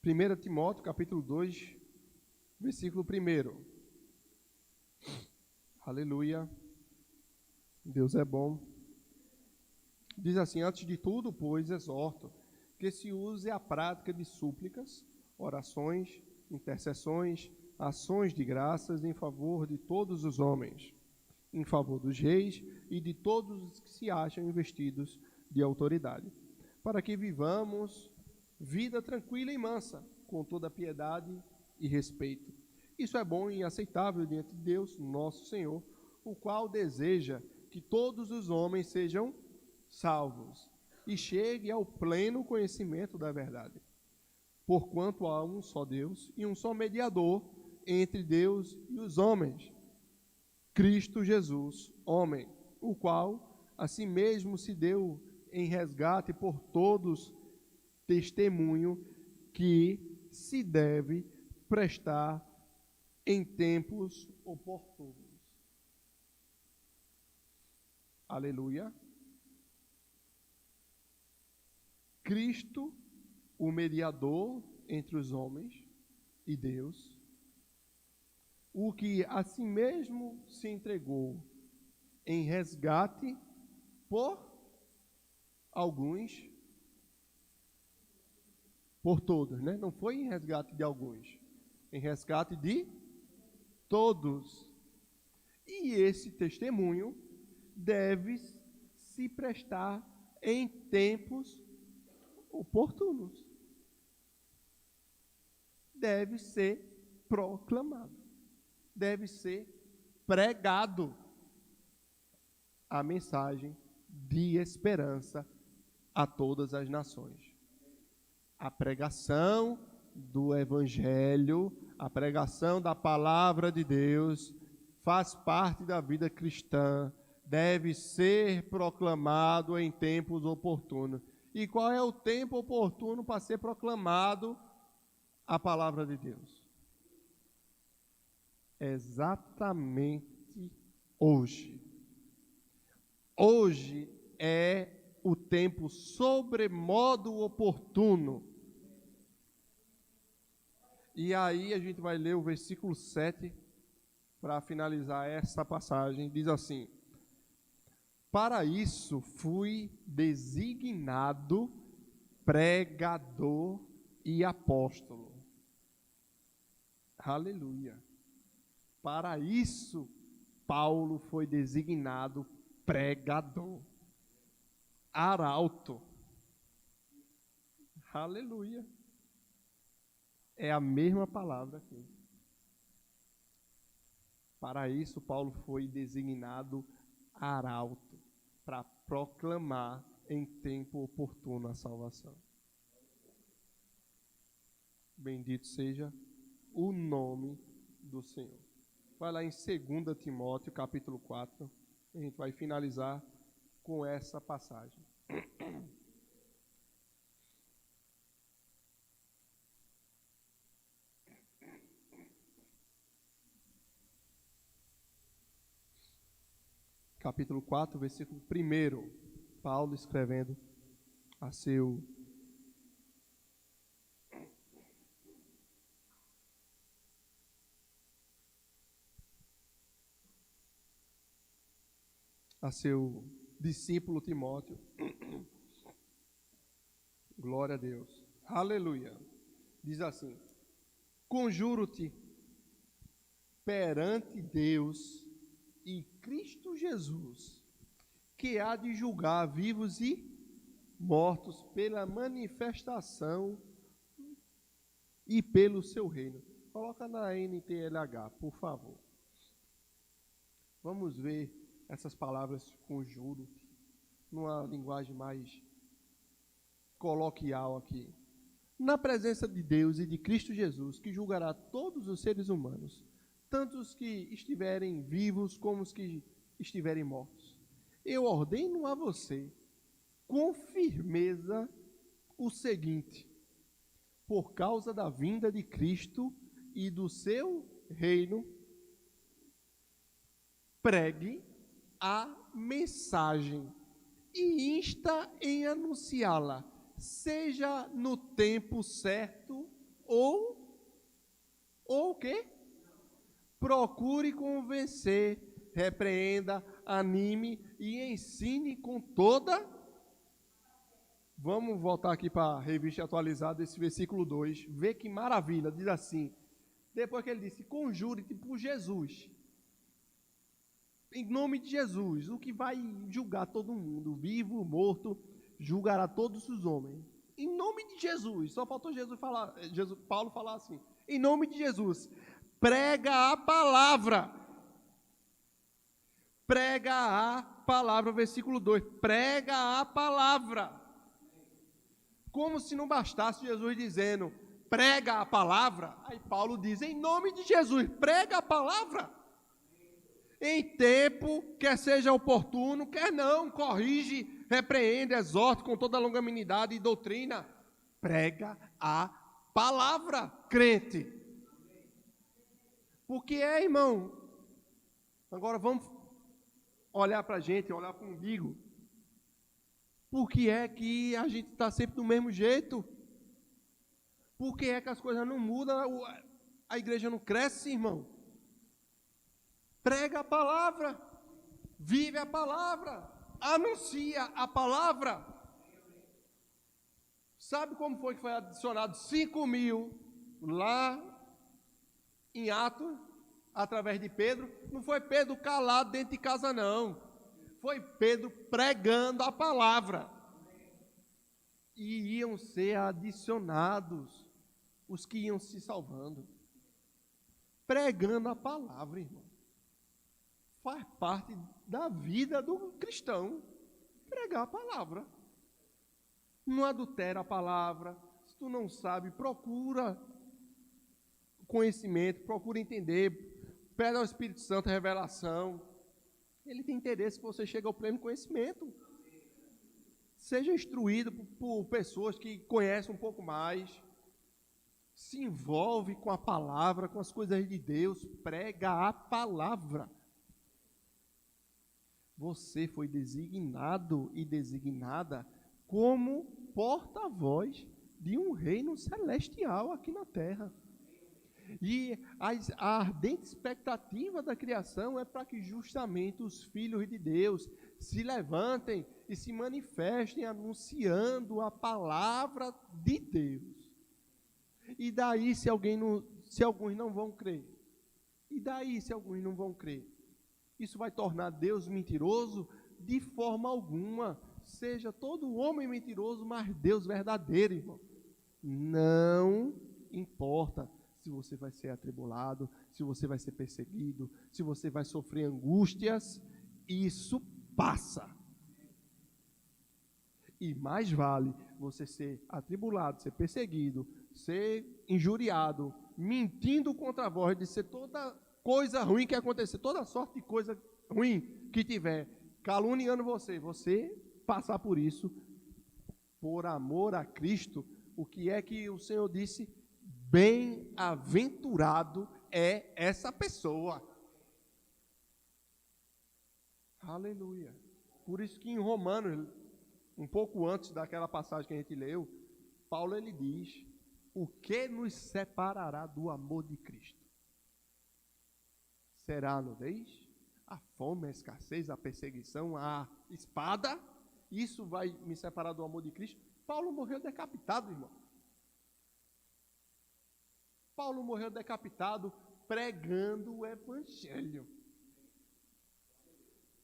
S1: Primeira Timóteo, capítulo 2, versículo 1. Aleluia. Deus é bom. Diz assim: antes de tudo, pois, exorto que se use a prática de súplicas, orações, intercessões, ações de graças em favor de todos os homens, em favor dos reis e de todos os que se acham investidos de autoridade, para que vivamos vida tranquila e mansa, com toda piedade e respeito. Isso é bom e aceitável diante de Deus, nosso Senhor, o qual deseja que todos os homens sejam salvos e cheguem ao pleno conhecimento da verdade. Porquanto há um só Deus e um só mediador entre Deus e os homens, Cristo Jesus, homem, o qual a si mesmo se deu em resgate por todos, testemunho que se deve prestar em tempos oportunos. Aleluia. Cristo, o mediador entre os homens e Deus, o que a si mesmo se entregou em resgate por alguns, por todos, né? Não foi em resgate de alguns, em resgate de todos. E esse testemunho deve se prestar em tempos oportunos. Deve ser proclamado. Deve ser pregado a mensagem de esperança a todas as nações. A pregação do Evangelho, a pregação da palavra de Deus, faz parte da vida cristã, deve ser proclamado em tempos oportunos. E qual é o tempo oportuno para ser proclamado a palavra de Deus? Exatamente hoje. Hoje é o tempo sobremodo oportuno E aí a gente vai ler o versículo 7 para finalizar essa passagem. Diz assim: para isso fui designado pregador e apóstolo. Aleluia. Para isso Paulo foi designado pregador, arauto. Aleluia. É a mesma palavra aqui. Para isso, Paulo foi designado arauto, para proclamar em tempo oportuno a salvação. Bendito seja o nome do Senhor. Vai lá em 2 Timóteo, capítulo 4, a gente vai finalizar com essa passagem. Capítulo 4, versículo 1, Paulo escrevendo a seu discípulo Timóteo. Glória a Deus. Aleluia. Diz assim: conjuro-te perante Deus e Cristo Jesus, que há de julgar vivos e mortos pela manifestação e pelo seu reino. Coloca na NTLH, por favor. Vamos ver essas palavras conjuro-te numa linguagem mais coloquial aqui. Na presença de Deus e de Cristo Jesus, que julgará todos os seres humanos, tanto os que estiverem vivos como os que estiverem mortos. Eu ordeno a você, com firmeza, o seguinte: por causa da vinda de Cristo e do seu reino, pregue a mensagem e insta em anunciá-la, seja no tempo certo ou o quê? Procure convencer, repreenda, anime e ensine com toda. Vamos voltar aqui para a revista atualizada, esse versículo 2. Vê que maravilha, diz assim. Depois que ele disse, conjure-te por Jesus. Em nome de Jesus, o que vai julgar todo mundo, vivo, morto, julgará todos os homens. Em nome de Jesus, só faltou Paulo falar assim. Em nome de Jesus, prega a palavra. Prega a palavra, versículo 2. Prega a palavra. Como se não bastasse Jesus dizendo, prega a palavra. Aí Paulo diz, em nome de Jesus, prega a palavra. Em tempo, quer seja oportuno, quer não, corrige, repreende, exorte com toda a longanimidade e doutrina. Prega a palavra, crente. Porque irmão, agora vamos olhar para a gente, olhar para o umbigo. Por que é que a gente está sempre do mesmo jeito? Por que é que as coisas não mudam? A igreja não cresce, irmão? Prega a palavra, vive a palavra, anuncia a palavra. Sabe como foi que foi adicionado 5.000 lá em Atos, através de Pedro? Não foi Pedro calado dentro de casa, não. Foi Pedro pregando a palavra. E iam ser adicionados os que iam se salvando. Pregando a palavra, irmão. Faz parte da vida do cristão. Pregar a palavra. Não adultera a palavra. Se tu não sabe, procura conhecimento, procura entender. Pede ao Espírito Santo a revelação. Ele tem interesse que você chegue ao pleno conhecimento. Seja instruído por pessoas que conhecem um pouco mais. Se envolve com a palavra, com as coisas de Deus. Prega a palavra. Você foi designado e designada como porta-voz de um reino celestial aqui na terra. E a ardente expectativa da criação é para que justamente os filhos de Deus se levantem e se manifestem anunciando a palavra de Deus. E daí se alguns não vão crer? E daí se alguns não vão crer? Isso vai tornar Deus mentiroso? De forma alguma. Seja todo homem mentiroso, mas Deus verdadeiro, irmão. Não importa se você vai ser atribulado, se você vai ser perseguido, se você vai sofrer angústias, isso passa. E mais vale você ser atribulado, ser perseguido, ser injuriado, mentindo contra vós, de ser toda coisa ruim que acontecer, toda sorte de coisa ruim que tiver, caluniando você passar por isso, por amor a Cristo. O que é que o Senhor disse? Bem-aventurado é essa pessoa. Aleluia. Por isso que em Romanos, um pouco antes daquela passagem que a gente leu, Paulo ele diz: o que nos separará do amor de Cristo? Será a nudez, a fome, a escassez, a perseguição, a espada? Isso vai me separar do amor de Cristo? Paulo morreu decapitado, irmão. Paulo morreu decapitado pregando o Evangelho.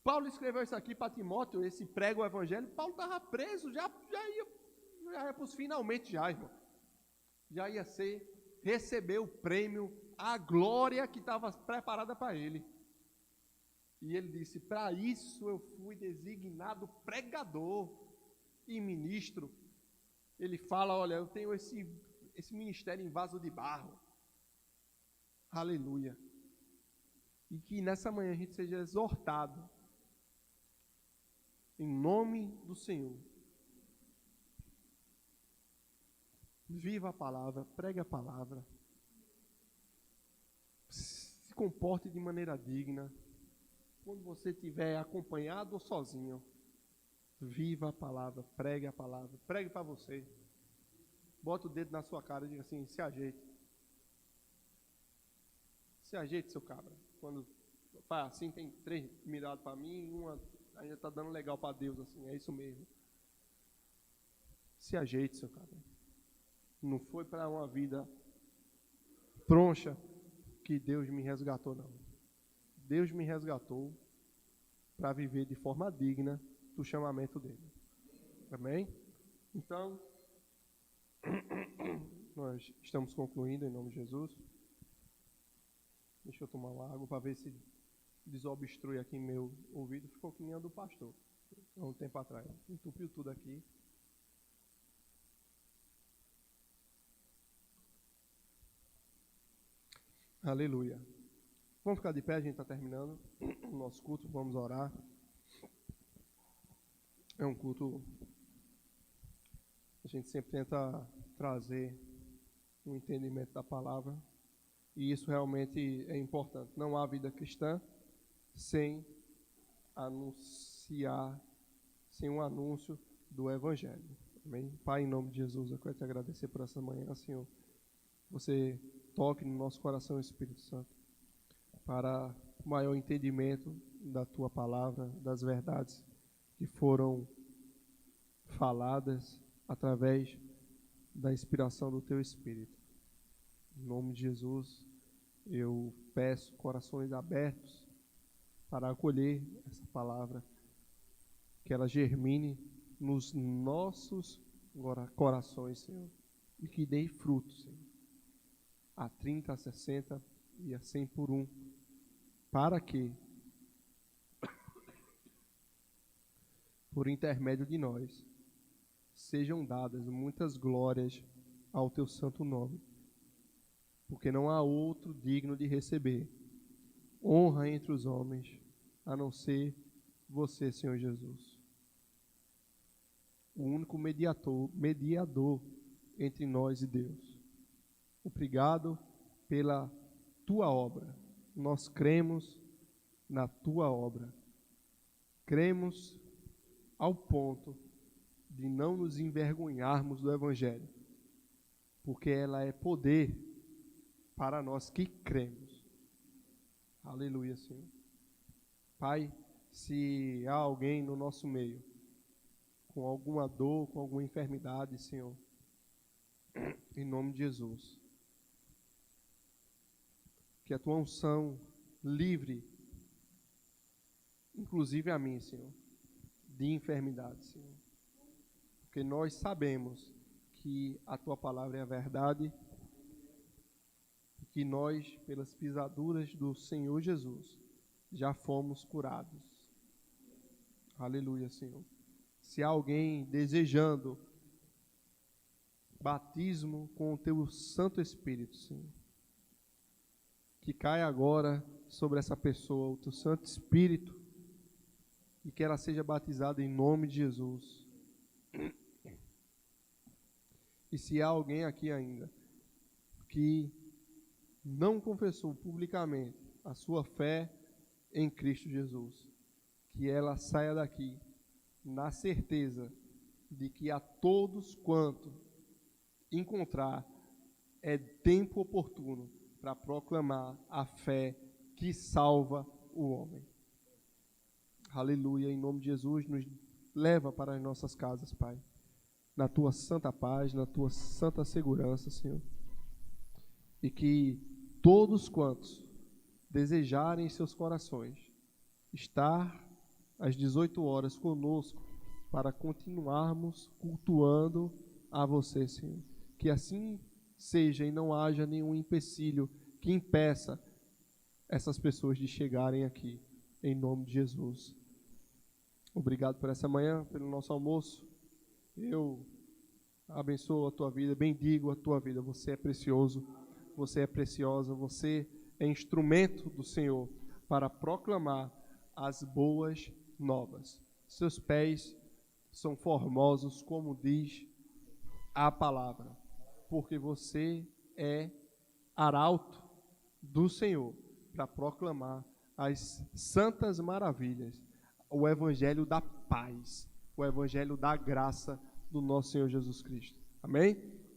S1: Paulo escreveu isso aqui para Timóteo, esse prega o Evangelho. Paulo estava preso, já ia para os finalmente já, irmão. Já ia receber o prêmio, a glória que estava preparada para ele. E ele disse: para isso eu fui designado pregador e ministro. Ele fala: olha, eu tenho esse ministério em vaso de barro. Aleluia. E que nessa manhã a gente seja exortado em nome do Senhor. Viva a palavra, pregue a palavra. Se comporte de maneira digna. Quando você estiver acompanhado ou sozinho, viva a palavra, pregue para você. Bota o dedo na sua cara e diga assim: se ajeite. Se ajeite, seu cabra. Quando faz assim, tem 3 mirados para mim e uma ainda está dando legal para Deus, assim, é isso mesmo. Se ajeite, seu cabra. Não foi para uma vida troncha que Deus me resgatou, não. Deus me resgatou para viver de forma digna do chamamento dele. Amém? Então, nós estamos concluindo em nome de Jesus. Deixa eu tomar uma água para ver se desobstrui aqui meu ouvido. Ficou que nem a do pastor, há um tempo atrás. Entupiu tudo aqui. Aleluia. Vamos ficar de pé, a gente está terminando o nosso culto, vamos orar. É um culto, a gente sempre tenta trazer um entendimento da palavra, e isso realmente é importante. Não há vida cristã sem anunciar, sem um anúncio do Evangelho. Amém? Pai, em nome de Jesus, eu quero te agradecer por essa manhã, Senhor. Você toque no nosso coração, Espírito Santo, para o maior entendimento da Tua palavra, das verdades que foram faladas através da inspiração do Teu Espírito. Em nome de Jesus, eu peço corações abertos para acolher essa palavra, que ela germine nos nossos corações, Senhor, e que dê frutos, Senhor, a 30, a 60 e a 100 por 1, para que, por intermédio de nós, sejam dadas muitas glórias ao Teu santo nome, porque não há outro digno de receber honra entre os homens, a não ser você, Senhor Jesus. O único mediador entre nós e Deus. Obrigado pela Tua obra. Nós cremos na Tua obra. Cremos ao ponto de não nos envergonharmos do Evangelho, porque ela é poder para nós que cremos. Aleluia, Senhor. Pai, se há alguém no nosso meio com alguma dor, com alguma enfermidade, Senhor, em nome de Jesus, que a tua unção livre, inclusive a mim, Senhor, de enfermidade, Senhor. Porque nós sabemos que a tua palavra é a verdade, e que nós, pelas pisaduras do Senhor Jesus, já fomos curados. Aleluia, Senhor. Se há alguém desejando batismo com o teu Santo Espírito, Senhor, que caia agora sobre essa pessoa o teu Santo Espírito e que ela seja batizada em nome de Jesus. E se há alguém aqui ainda que não confessou publicamente a sua fé em Cristo Jesus, que ela saia daqui na certeza de que a todos quanto encontrar é tempo oportuno para proclamar a fé que salva o homem. Aleluia, em nome de Jesus, nos leva para as nossas casas, Pai, na tua santa paz, na tua santa segurança, Senhor, e que todos quantos desejarem em seus corações estar às 18 horas conosco para continuarmos cultuando a você, Senhor. Que assim seja e não haja nenhum empecilho que impeça essas pessoas de chegarem aqui, em nome de Jesus. Obrigado por essa manhã, pelo nosso almoço. Eu abençoo a tua vida, bendigo a tua vida. Você é precioso, você é preciosa, você é instrumento do Senhor para proclamar as boas novas. Seus pés são formosos, como diz a palavra, porque você é arauto do Senhor para proclamar as santas maravilhas, o evangelho da paz, o evangelho da graça do nosso Senhor Jesus Cristo. Amém?